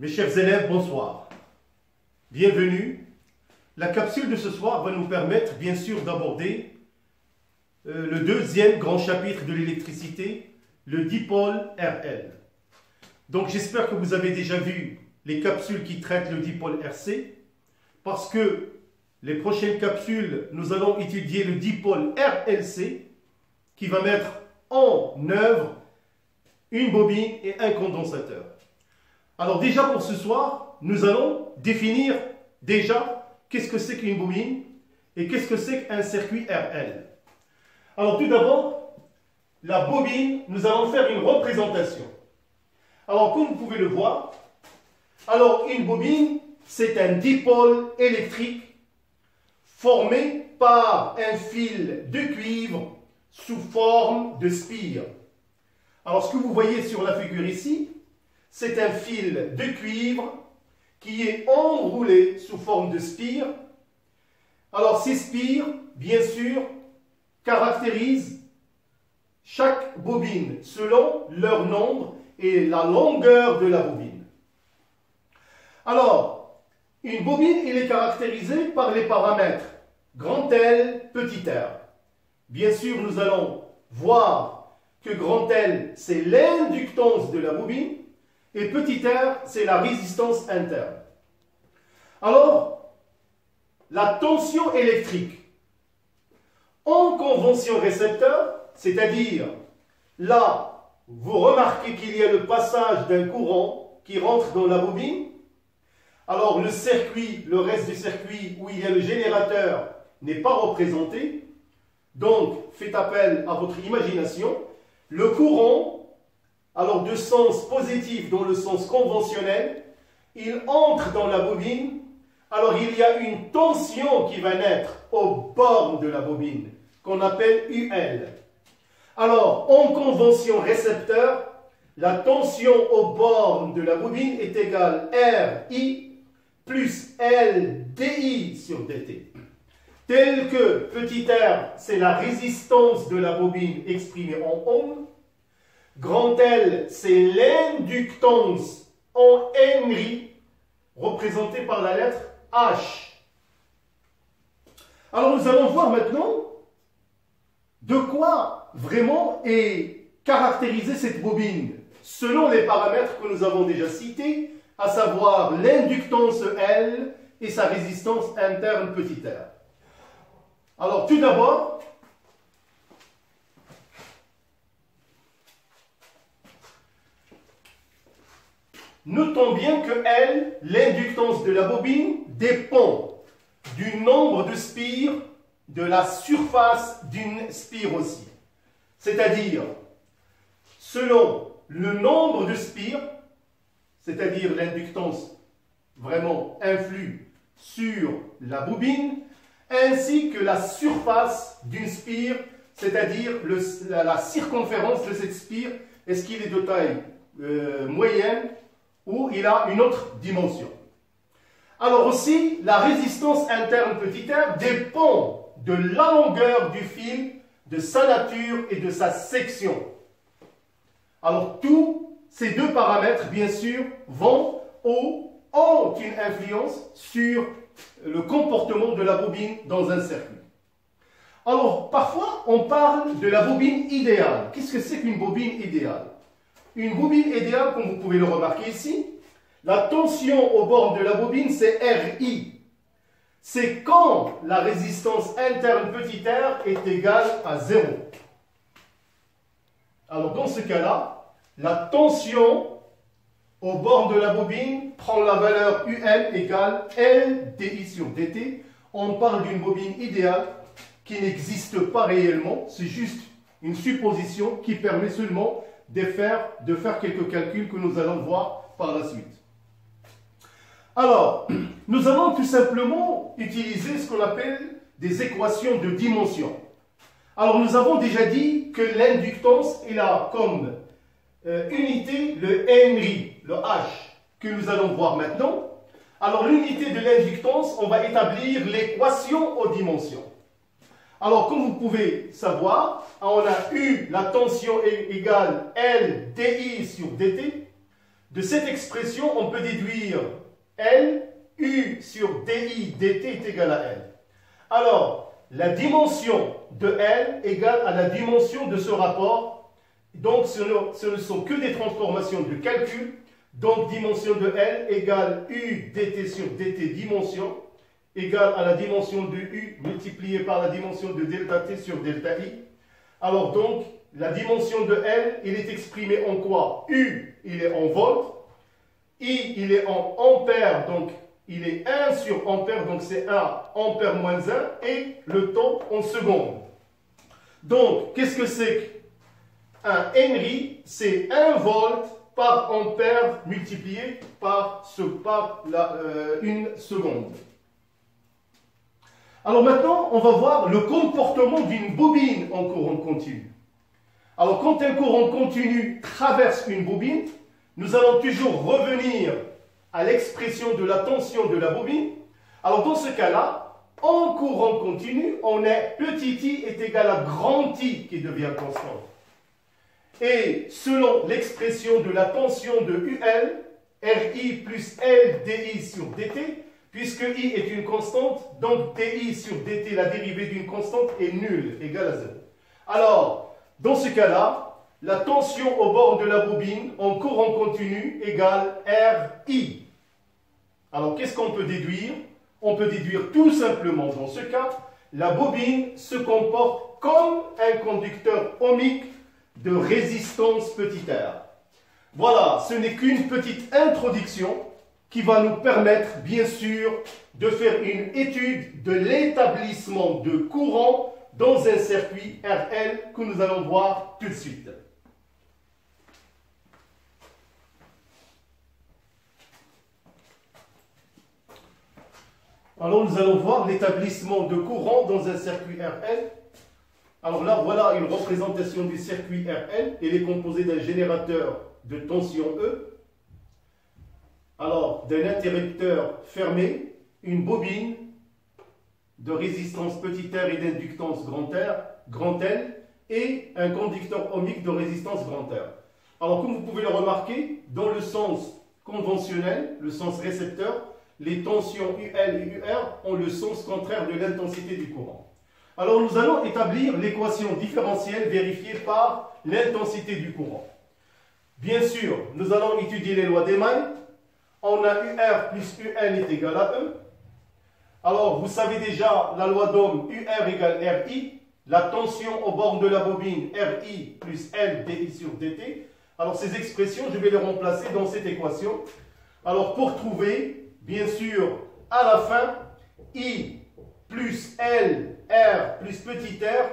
Mes chers élèves, bonsoir. Bienvenue. La capsule de ce soir va nous permettre, bien sûr, d'aborder le deuxième grand chapitre de l'électricité, le dipôle RL. Donc, j'espère que vous avez déjà vu les capsules qui traitent le dipôle RC, parce que les prochaines capsules, nous allons étudier le dipôle RLC, qui va mettre en œuvre une bobine et un condensateur. Alors déjà pour ce soir, nous allons définir déjà qu'est-ce que c'est qu'une bobine et qu'est-ce que c'est qu'un circuit RL. Alors tout d'abord, la bobine, nous allons faire une représentation. Alors comme vous pouvez le voir, alors une bobine, c'est un dipôle électrique formé par un fil de cuivre sous forme de spire. Alors, ce que vous voyez sur la figure ici, c'est un fil de cuivre qui est enroulé sous forme de spire. Alors, ces spires, bien sûr, caractérisent chaque bobine selon leur nombre et la longueur de la bobine. Alors, une bobine, elle est caractérisée par les paramètres grand L, petit r. Bien sûr, nous allons voir que grand L, c'est l'inductance de la bobine, et petit r, c'est la résistance interne. Alors, la tension électrique en convention récepteur, c'est-à-dire là, vous remarquez qu'il y a le passage d'un courant qui rentre dans la bobine. Alors, le circuit, le reste du circuit où il y a le générateur n'est pas représenté. Donc, faites appel à votre imagination. Le courant, alors de sens positif dans le sens conventionnel, il entre dans la bobine. Alors il y a une tension qui va naître aux bornes de la bobine, qu'on appelle UL. Alors, en convention récepteur, la tension aux bornes de la bobine est égale RI plus LDI sur DT. Tel que petit r, c'est la résistance de la bobine exprimée en ohms. Grand L, c'est l'inductance en Henry, représentée par la lettre H. Alors nous allons voir maintenant de quoi vraiment est caractérisée cette bobine, selon les paramètres que nous avons déjà cités, à savoir l'inductance L et sa résistance interne petit r. Alors, tout d'abord, notons bien que L, l'inductance de la bobine, dépend du nombre de spires de la surface d'une spire aussi. C'est-à-dire, selon le nombre de spires, c'est-à-dire l'inductance vraiment influe sur la bobine, ainsi que la surface d'une spire, c'est-à-dire la circonférence de cette spire, est-ce qu'il est de taille moyenne ou il a une autre dimension. Alors aussi, la résistance interne petit r dépend de la longueur du fil, de sa nature et de sa section. Alors tous ces deux paramètres, bien sûr, ont une influence sur le comportement de la bobine dans un circuit. Alors, parfois, on parle de la bobine idéale. Qu'est-ce que c'est qu'une bobine idéale? Une bobine idéale, comme vous pouvez le remarquer ici, la tension aux bornes de la bobine, c'est RI. C'est quand la résistance interne petit r est égale à 0. Alors, dans ce cas-là, la tension aux bornes de la bobine prend la valeur UL égale LDI sur DT. On parle d'une bobine idéale qui n'existe pas réellement. C'est juste une supposition qui permet seulement de faire quelques calculs que nous allons voir par la suite. Alors, nous allons tout simplement utiliser ce qu'on appelle des équations de dimension. Alors, nous avons déjà dit que l'inductance est là comme unité, le Henry, le H, que nous allons voir maintenant. Alors, l'unité de l'inductance, on va établir l'équation aux dimensions. Alors, comme vous pouvez savoir, on a eu la tension égale LDI sur DT. De cette expression, on peut déduire L, U sur DI dt est égal à L. Alors, la dimension de L égale à la dimension de ce rapport. Donc, ce ne sont que des transformations de calcul. Donc, dimension de L égale U dt sur dt dimension égale à la dimension de U multipliée par la dimension de delta t sur delta I. Alors donc, la dimension de L, il est exprimé en quoi? U, il est en volts. I, il est en ampères, donc il est 1 sur ampère, donc c'est 1 ampère moins 1, et le temps en secondes. Donc, qu'est-ce que c'est qu'un Henry? C'est 1 volt par ampère multiplié par une seconde. Alors maintenant, on va voir le comportement d'une bobine en courant continu. Alors quand un courant continu traverse une bobine, nous allons toujours revenir à l'expression de la tension de la bobine. Alors dans ce cas-là, en courant continu, on est petit i est égal à grand I qui devient constante. Et selon l'expression de la tension de UL, RI plus L DI sur DT, puisque I est une constante, donc DI sur DT, la dérivée d'une constante, est nulle, égale à 0. Alors, dans ce cas-là, la tension au bord de la bobine en courant continu égale RI. Alors, qu'est-ce qu'on peut déduire? On peut déduire tout simplement, dans ce cas, la bobine se comporte comme un conducteur ohmique de résistance petit r. Voilà, ce n'est qu'une petite introduction qui va nous permettre, bien sûr, de faire une étude de l'établissement de courant dans un circuit RL que nous allons voir tout de suite. Alors, nous allons voir l'établissement de courant dans un circuit RL. Alors là, voilà une représentation du circuit RL. Il est composé d'un générateur de tension E. Alors, d'un interrupteur fermé, une bobine de résistance petit r et d'inductance grand L, et un conducteur ohmique de résistance grand R. Alors, comme vous pouvez le remarquer, dans le sens conventionnel, le sens récepteur, les tensions UL et UR ont le sens contraire de l'intensité du courant. Alors, nous allons établir l'équation différentielle vérifiée par l'intensité du courant. Bien sûr, nous allons étudier les lois d'Eymans. On a UR plus UL est égal à E. Alors, vous savez déjà la loi d'Ohm, UR égale RI. La tension au bord de la bobine, RI plus L DI sur DT. Alors, ces expressions, je vais les remplacer dans cette équation. Alors, pour trouver, bien sûr, à la fin, I plus L, R plus petit r,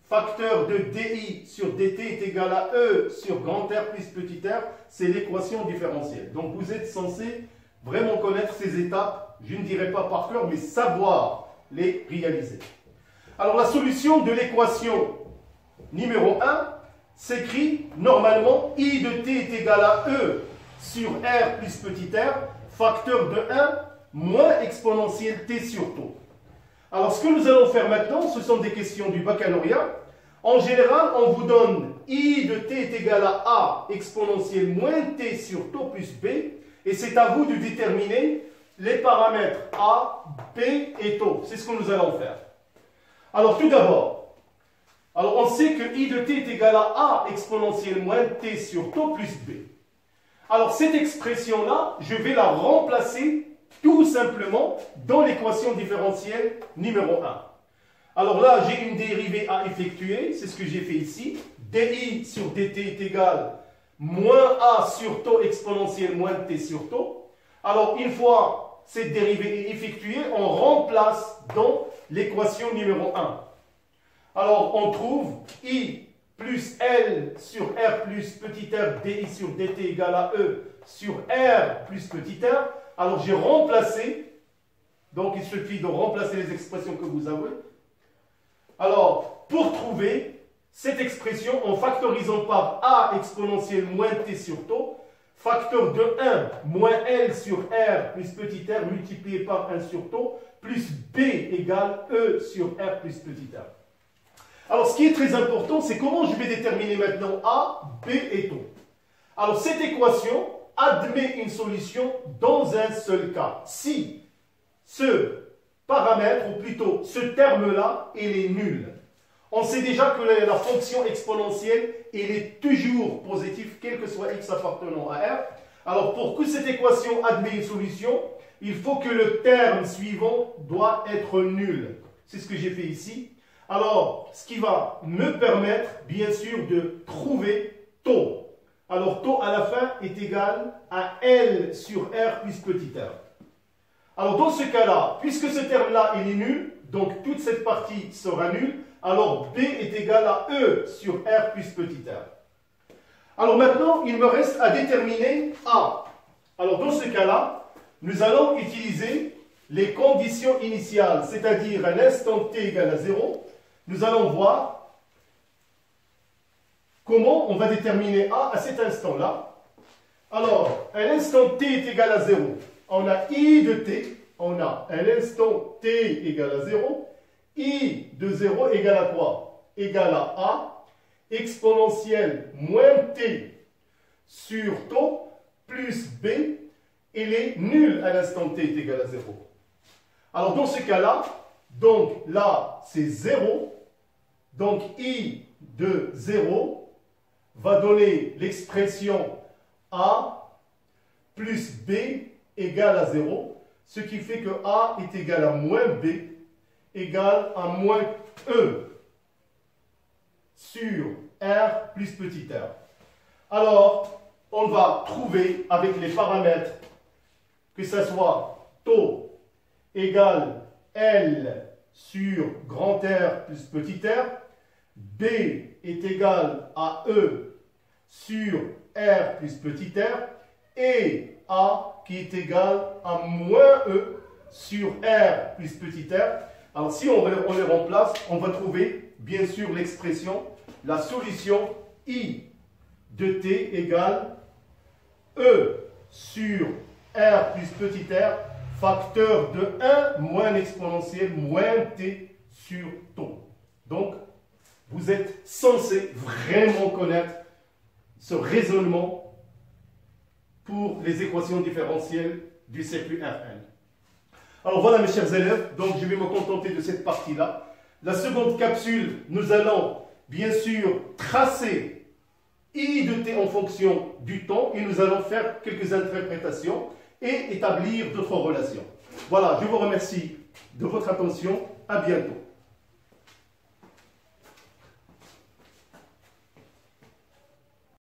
facteur de DI sur DT est égal à E sur grand R plus petit r, c'est l'équation différentielle. Donc vous êtes censé vraiment connaître ces étapes, je ne dirais pas par cœur, mais savoir les réaliser. Alors la solution de l'équation numéro 1 s'écrit normalement I de T est égal à E sur R plus petit r, facteur de 1 moins exponentielle T sur τ. Alors, ce que nous allons faire maintenant, ce sont des questions du baccalauréat. En général, on vous donne I de T est égal à A exponentielle moins T sur τ plus B. Et c'est à vous de déterminer les paramètres A, B et τ. C'est ce que nous allons faire. Alors, tout d'abord, on sait que I de T est égal à A exponentielle moins T sur τ plus B. Alors, cette expression-là, je vais la remplacer tout simplement dans l'équation différentielle numéro 1. Alors là, j'ai une dérivée à effectuer, c'est ce que j'ai fait ici. DI sur DT est égal moins A sur τ exponentielle moins T sur τ. Alors, une fois cette dérivée effectuée, on remplace dans l'équation numéro 1. Alors, on trouve I plus L sur R plus petit r DI sur DT égale à E sur R plus petit r. Alors, j'ai remplacé, donc il suffit de remplacer les expressions que vous avez. Alors, pour trouver cette expression en factorisant par A exponentielle moins T sur τ, facteur de 1 moins L sur R plus petit r multiplié par 1 sur τ, plus B égale E sur R plus petit r. Alors, ce qui est très important, c'est comment je vais déterminer maintenant A, B et τ. Alors, cette équation admet une solution dans un seul cas. Si ce paramètre, ou plutôt ce terme-là, il est nul. On sait déjà que la fonction exponentielle, elle est toujours positive, quel que soit x appartenant à R. Alors, pour que cette équation admette une solution, il faut que le terme suivant doit être nul. C'est ce que j'ai fait ici. Alors, ce qui va me permettre, bien sûr, de trouver taux. Alors, taux à la fin est égal à L sur R plus petit r. Alors, dans ce cas-là, puisque ce terme-là, il est nul, donc toute cette partie sera nulle, alors B est égal à E sur R plus petit r. Alors maintenant, il me reste à déterminer A. Alors, dans ce cas-là, nous allons utiliser les conditions initiales, c'est-à-dire à l'instant t égale à 0. Nous allons voir comment on va déterminer A à cet instant-là. Alors, à l'instant t est égal à 0, on a I de t, on a à l'instant t égal à 0, I de 0 égale à quoi? Égale à A, exponentielle moins t sur taux plus B, il est nul à l'instant t est égal à 0. Alors dans ce cas-là, donc là c'est 0, donc I de 0 va donner l'expression A plus B égale à 0, ce qui fait que A est égal à moins B égale à moins E sur R plus petit r. Alors, on va trouver avec les paramètres que ce soit taux égale L sur grand R plus petit r, B est égal à E sur R plus petit r, et A qui est égal à moins E sur R plus petit r. Alors si on les remplace, on va trouver bien sûr l'expression, la solution I de t égale E sur R plus petit r, facteur de 1 moins l'exponentielle moins t sur taux. Donc, vous êtes censé vraiment connaître ce raisonnement pour les équations différentielles du circuit Rn. Alors voilà mes chers élèves, donc je vais me contenter de cette partie-là. La seconde capsule, nous allons bien sûr tracer I de t en fonction du temps et nous allons faire quelques interprétations et établir d'autres relations. Voilà, je vous remercie de votre attention. À bientôt.